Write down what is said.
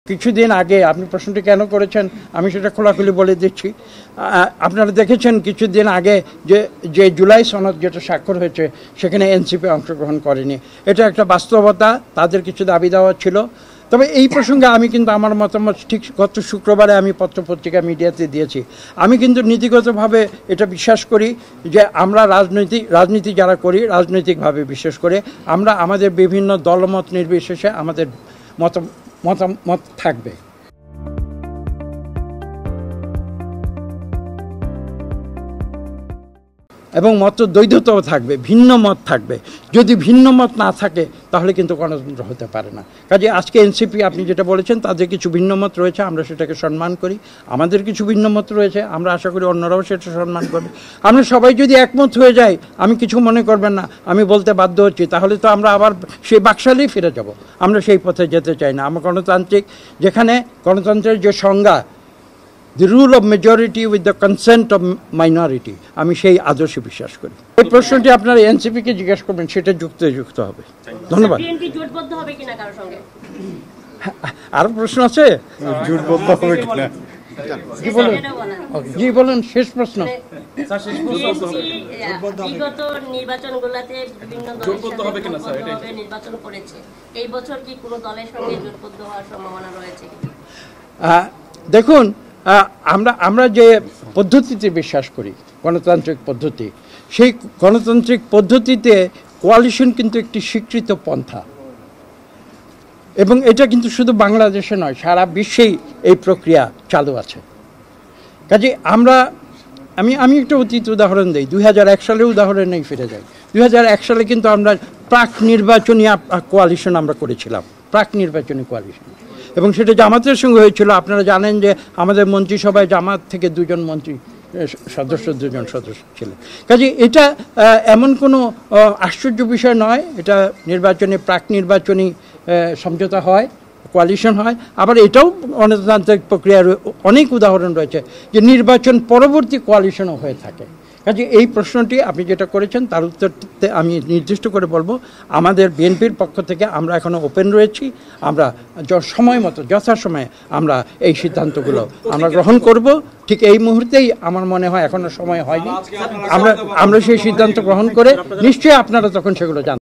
কিছুদিন আগে আপনি প্রশ্নটি কেন করেছেন আমি সেটা খোলাখুলি বলে দিচ্ছি। আপনারা দেখেছেন কিছুদিন আগে যে জুলাই সনদ যেটা স্বাক্ষর হয়েছে সেখানে এনসিপি অংশগ্রহণ করেনি। এটা একটা বাস্তবতা, তাদের কিছু দাবি দেওয়া ছিল। তবে এই প্রসঙ্গে আমি কিন্তু আমার মতামত ঠিক গত শুক্রবারে আমি পত্রপত্রিকা মিডিয়াতে দিয়েছি। আমি কিন্তু নীতিগতভাবে এটা বিশ্বাস করি যে আমরা রাজনীতি যারা করি রাজনৈতিকভাবে বিশ্বাস করে আমরা আমাদের বিভিন্ন দলমত নির্বিশেষে আমাদের মতামত থাকবে। এবং মতদ্বৈধতাও থাকবে, ভিন্ন মত থাকবে। যদি ভিন্ন মত না থাকে তাহলে কিন্তু গণতন্ত্র হতে পারে না। কাজে আজকে এনসিপি আপনি যেটা বলেছেন তাদের কিছু ভিন্ন মত রয়েছে, আমরা সেটাকে সম্মান করি। আমাদের কিছু ভিন্ন মত রয়েছে, আমরা আশা করি অন্যরাও সেটা সম্মান করবে। আমরা সবাই যদি একমত হয়ে যাই, আমি কিছু মনে করবেন না, আমি বলতে বাধ্য হচ্ছি, তাহলে তো আমরা আবার সেই বাকশালেই ফিরে যাব। আমরা সেই পথে যেতে চাই না। আমরা গণতান্ত্রিক, যেখানে গণতন্ত্রের যে সংজ্ঞা the rule of majority with the consent of minority, আমি সেই আদর্শে বিশ্বাস করি। এই প্রশ্নটি আপনারা এনসিপিকে জিজ্ঞাসা করবেন, সেটা যুক্ত হবে। ধন্যবাদ। জোটবদ্ধ হবে কিনা কারোর সঙ্গে? আরো প্রশ্ন আছে? জোটবদ্ধ হবে কিনা? জি বলুন, শেষ প্রশ্ন। বিগত নির্বাচনগুলোতে বিভিন্ন দলের নির্বাচন করেছে, এই বছর কি কোনো দলের সঙ্গে জোটবদ্ধ হওয়ার সম্ভাবনা রয়েছে? দেখুন, আমরা যে পদ্ধতিতে বিশ্বাস করি, গণতান্ত্রিক পদ্ধতি, সেই গণতান্ত্রিক পদ্ধতিতে কোয়ালিশন কিন্তু একটি স্বীকৃত পন্থা, এবং এটা কিন্তু শুধু বাংলাদেশে নয়, সারা বিশ্বেই এই প্রক্রিয়া চালু আছে। কাজে আমি একটা অতীত উদাহরণ দিই। 2001 সালে উদাহরণেই ফিরে যাই। 2001 সালে কিন্তু আমরা প্রাক নির্বাচনী কোয়ালিশন আমরা করেছিলাম, প্রাক নির্বাচনী কোয়ালিশন, এবং সেটা জামাতের সঙ্গে হয়েছিল। আপনারা জানেন যে আমাদের মন্ত্রিসভায় জামাত থেকে দুজন সদস্য ছিলেন। কাজে এটা এমন কোনো আশ্চর্য বিষয় নয়। এটা প্রাক নির্বাচনী সমঝোতা হয়, কোয়ালিশন হয়। আবার এটাও গণতান্ত্রিক প্রক্রিয়ার অনেক উদাহরণ রয়েছে যে নির্বাচন পরবর্তী কোয়ালিশনও হয়ে থাকে। কাজে এই প্রশ্নটি আপনি যেটা করেছেন তার উত্তরতে আমি নির্দিষ্ট করে বলবো, আমাদের বিএনপির পক্ষ থেকে আমরা এখনও ওপেন রয়েছি। আমরা সময় মতো যথাসময়ে আমরা এই সিদ্ধান্তগুলো আমরা গ্রহণ করব। ঠিক এই মুহূর্তেই আমার মনে হয় এখনো সময় হয়নি, আমরা সেই সিদ্ধান্ত গ্রহণ করে নিশ্চয়ই আপনারা তখন সেগুলো জানতে